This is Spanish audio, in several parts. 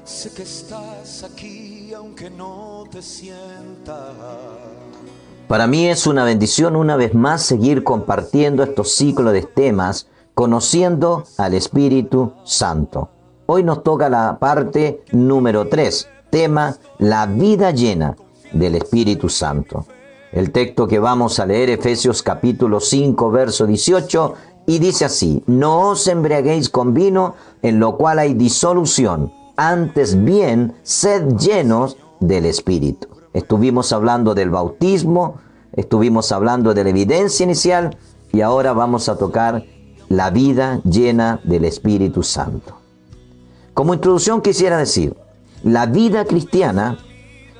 Sé que estás aquí aunque no te sientas. Para mí es una bendición una vez más seguir compartiendo estos ciclos de temas, conociendo al Espíritu Santo. Hoy nos toca la parte número 3, tema la vida llena del Espíritu Santo. El texto que vamos a leer, Efesios capítulo 5, verso 18, y dice así: no os embriaguéis con vino, en lo cual hay disolución, antes bien, sed llenos del Espíritu. Estuvimos hablando del bautismo, estuvimos hablando de la evidencia inicial y ahora vamos a tocar la vida llena del Espíritu Santo. Como introducción quisiera decir, la vida cristiana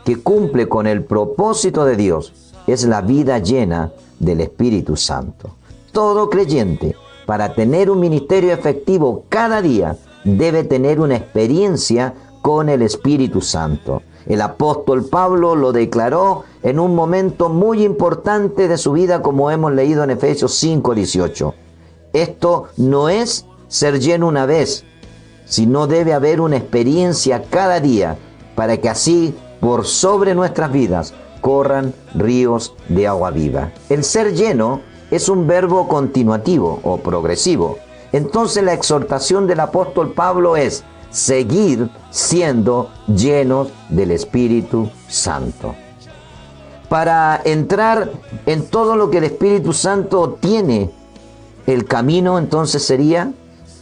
que cumple con el propósito de Dios es la vida llena del Espíritu Santo. Todo creyente, para tener un ministerio efectivo cada día, debe tener una experiencia con el Espíritu Santo. El apóstol Pablo lo declaró en un momento muy importante de su vida, como hemos leído en Efesios 5:18. Esto no es ser lleno una vez, sino debe haber una experiencia cada día, para que así, por sobre nuestras vidas, corran ríos de agua viva. El ser lleno es un verbo continuativo o progresivo. Entonces la exhortación del apóstol Pablo es seguir siendo llenos del Espíritu Santo. Para entrar en todo lo que el Espíritu Santo tiene, el camino entonces sería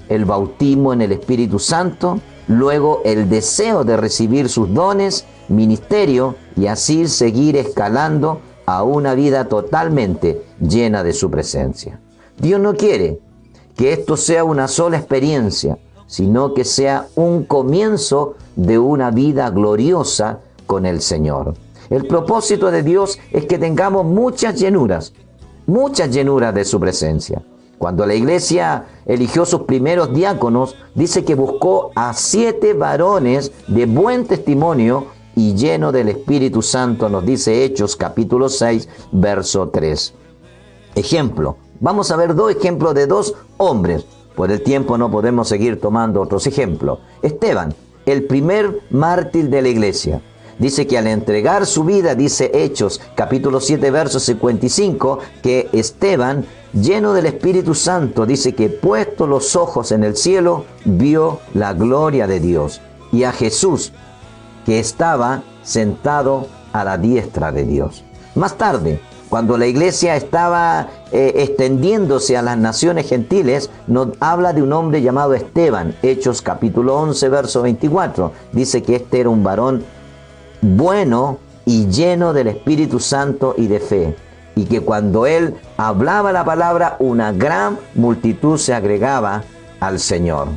el bautismo en el Espíritu Santo, luego el deseo de recibir sus dones, ministerio, y así seguir escalando a una vida totalmente llena de su presencia. Dios no quiere que esto sea una sola experiencia, sino que sea un comienzo de una vida gloriosa con el Señor. El propósito de Dios es que tengamos muchas llenuras de su presencia. Cuando la iglesia eligió sus primeros diáconos, dice que buscó a 7 varones de buen testimonio y lleno del Espíritu Santo, nos dice Hechos capítulo 6, verso 3. Ejemplo, vamos a ver 2 ejemplos de 2 hombres. Por el tiempo no podemos seguir tomando otros ejemplos. Esteban, el primer mártir de la iglesia. Dice que al entregar su vida, dice Hechos capítulo 7, verso 55, que Esteban, lleno del Espíritu Santo, dice que puesto los ojos en el cielo, vio la gloria de Dios y a Jesús, que estaba sentado a la diestra de Dios. Más tarde, cuando la iglesia estaba extendiéndose a las naciones gentiles, nos habla de un hombre llamado Esteban. Hechos capítulo 11, verso 24. Dice que este era un varón bueno y lleno del Espíritu Santo y de fe, y que cuando él hablaba la palabra, una gran multitud se agregaba al Señor.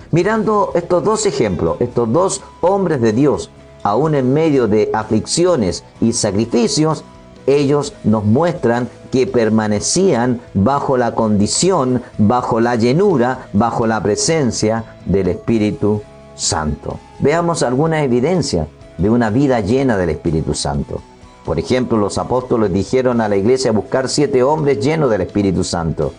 Mirando estos 2 ejemplos, estos 2 hombres de Dios, aún en medio de aflicciones y sacrificios, ellos nos muestran que permanecían bajo la condición, bajo la llenura, bajo la presencia del Espíritu Santo. Veamos alguna evidencia de una vida llena del Espíritu Santo. Por ejemplo, los apóstoles dijeron a la iglesia buscar 7 hombres llenos del Espíritu Santo.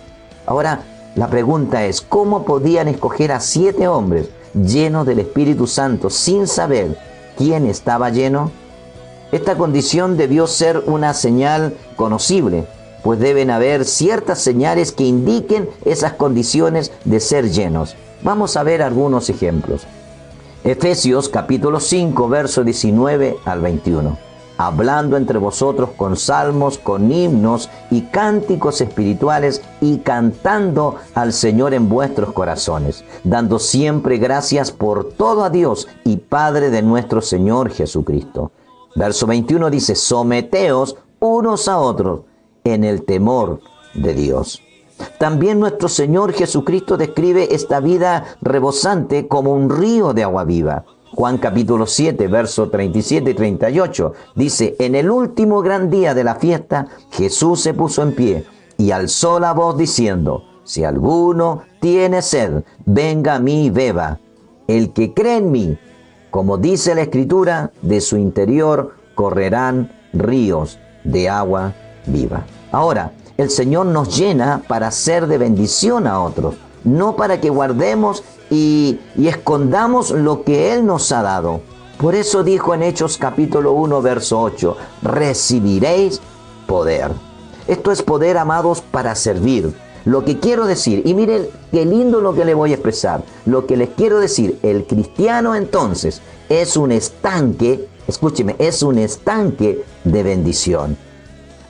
Ahora, la pregunta es, ¿cómo podían escoger a 7 hombres llenos del Espíritu Santo sin saber quién estaba lleno? Esta condición debió ser una señal conocible, pues deben haber ciertas señales que indiquen esas condiciones de ser llenos. Vamos a ver algunos ejemplos. Efesios capítulo 5, verso 19 al 21. Hablando entre vosotros con salmos, con himnos y cánticos espirituales, y cantando al Señor en vuestros corazones, dando siempre gracias por todo a Dios y Padre de nuestro Señor Jesucristo. Verso 21 dice: someteos unos a otros en el temor de Dios. También nuestro Señor Jesucristo describe esta vida rebosante como un río de agua viva. Juan capítulo 7, versos 37 y 38, dice: en el último gran día de la fiesta, Jesús se puso en pie y alzó la voz diciendo: si alguno tiene sed, venga a mí y beba. El que cree en mí, como dice la Escritura, de su interior correrán ríos de agua viva. Ahora, el Señor nos llena para ser de bendición a otros. no para que guardemos y escondamos lo que Él nos ha dado. Por eso dijo en Hechos capítulo 1, verso 8, recibiréis poder. Esto es poder, amados, para servir. Lo que quiero decir, y miren qué lindo lo que le voy a expresar, lo que les quiero decir, el cristiano entonces es un estanque, escúcheme, es un estanque de bendición.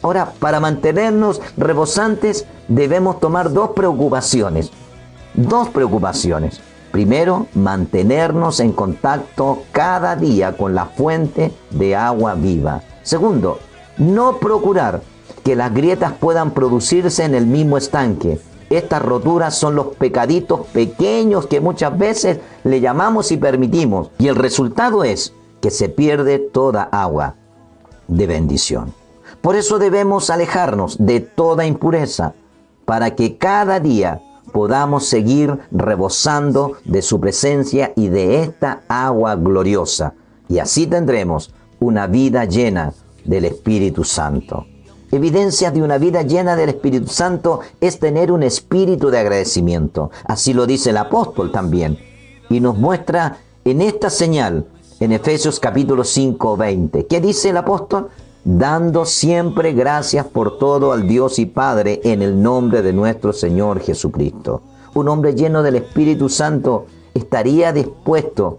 Ahora, para mantenernos rebosantes debemos tomar dos preocupaciones. Primero, mantenernos en contacto cada día con la fuente de agua viva. Segundo, no procurar que las grietas puedan producirse en el mismo estanque. Estas roturas son los pecaditos pequeños que muchas veces le llamamos y permitimos. Y el resultado es que se pierde toda agua de bendición. Por eso debemos alejarnos de toda impureza, para que cada día podamos seguir rebosando de su presencia y de esta agua gloriosa. Y así tendremos una vida llena del Espíritu Santo. Evidencia de una vida llena del Espíritu Santo es tener un espíritu de agradecimiento. Así lo dice el apóstol también. Y nos muestra en esta señal, en Efesios capítulo 5, 20. ¿Qué dice el apóstol? Dando siempre gracias por todo al Dios y Padre en el nombre de nuestro Señor Jesucristo. Un hombre lleno del Espíritu Santo estaría dispuesto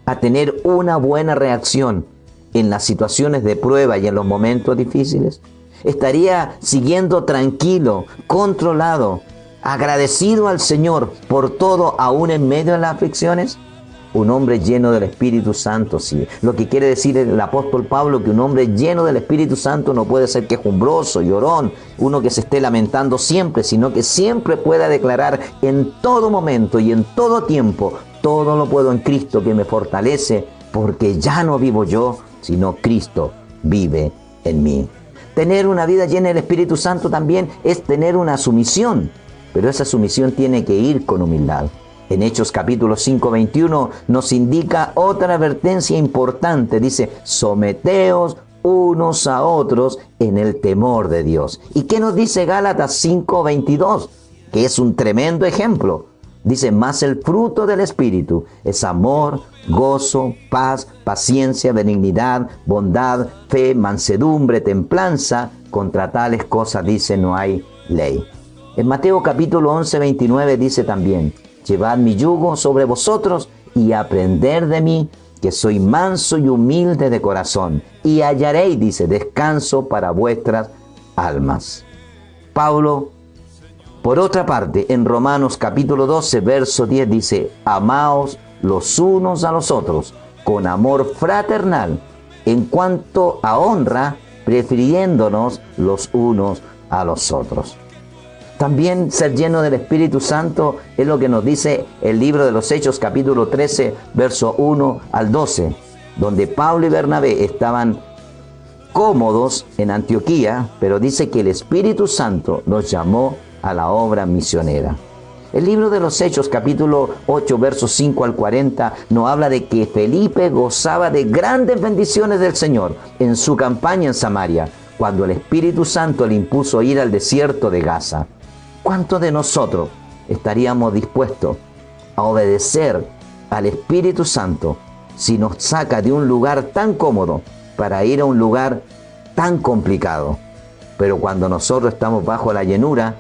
a tener una buena reacción en las situaciones de prueba y en los momentos difíciles. Estaría siguiendo tranquilo, controlado, agradecido al Señor por todo, aún en medio de las aflicciones. Un hombre lleno del Espíritu Santo, sí. Lo que quiere decir el apóstol Pablo, que un hombre lleno del Espíritu Santo no puede ser quejumbroso, llorón, uno que se esté lamentando siempre, sino que siempre pueda declarar en todo momento y en todo tiempo, todo lo puedo en Cristo que me fortalece, porque ya no vivo yo, sino Cristo vive en mí. Tener una vida llena del Espíritu Santo también es tener una sumisión, pero esa sumisión tiene que ir con humildad. En Hechos capítulo 5, 21 nos indica otra advertencia importante. Dice, someteos unos a otros en el temor de Dios. ¿Y qué nos dice Gálatas 5, 22? Que es un tremendo ejemplo. Dice, más el fruto del Espíritu es amor, gozo, paz, paciencia, benignidad, bondad, fe, mansedumbre, templanza. Contra tales cosas dice, no hay ley. En Mateo capítulo 11, 29 dice también, llevad mi yugo sobre vosotros y aprender de mí, que soy manso y humilde de corazón, y hallaréis, dice, descanso para vuestras almas. Pablo, por otra parte, en Romanos capítulo 12, verso 10 dice, amaos los unos a los otros con amor fraternal, en cuanto a honra, prefiriéndonos los unos a los otros. También ser lleno del Espíritu Santo es lo que nos dice el libro de los Hechos capítulo 13, verso 1 al 12, donde Pablo y Bernabé estaban cómodos en Antioquía, pero dice que el Espíritu Santo los llamó a la obra misionera. El libro de los Hechos capítulo 8, versos 5 al 40 nos habla de que Felipe gozaba de grandes bendiciones del Señor en su campaña en Samaria, cuando el Espíritu Santo le impuso ir al desierto de Gaza. ¿Cuántos de nosotros estaríamos dispuestos a obedecer al Espíritu Santo si nos saca de un lugar tan cómodo para ir a un lugar tan complicado? Pero cuando nosotros estamos bajo la llenura,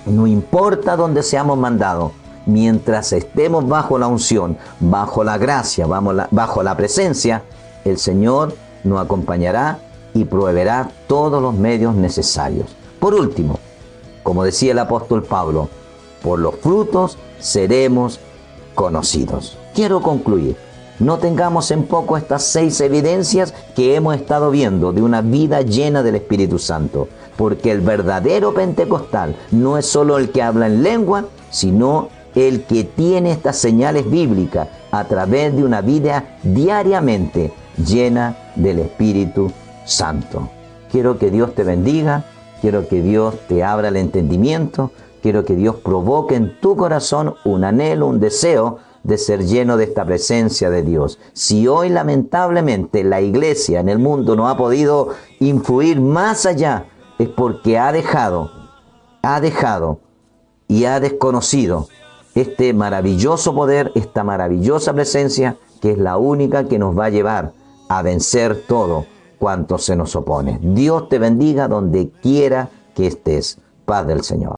no importa dónde seamos mandados, mientras estemos bajo la unción, bajo la gracia, bajo la presencia, el Señor nos acompañará y proveerá todos los medios necesarios. Por último, como decía el apóstol Pablo, por los frutos seremos conocidos. Quiero concluir. No tengamos en poco estas 6 evidencias que hemos estado viendo de una vida llena del Espíritu Santo, porque el verdadero pentecostal no es solo el que habla en lengua, sino el que tiene estas señales bíblicas a través de una vida diariamente llena del Espíritu Santo. Quiero que Dios te bendiga, quiero que Dios te abra el entendimiento, quiero que Dios provoque en tu corazón un anhelo, un deseo de ser lleno de esta presencia de Dios. Si hoy lamentablemente la iglesia en el mundo no ha podido influir más allá, es porque ha dejado y ha desconocido este maravilloso poder, esta maravillosa presencia, que es la única que nos va a llevar a vencer todo cuanto se nos opone. Dios te bendiga donde quiera que estés. Paz del Señor.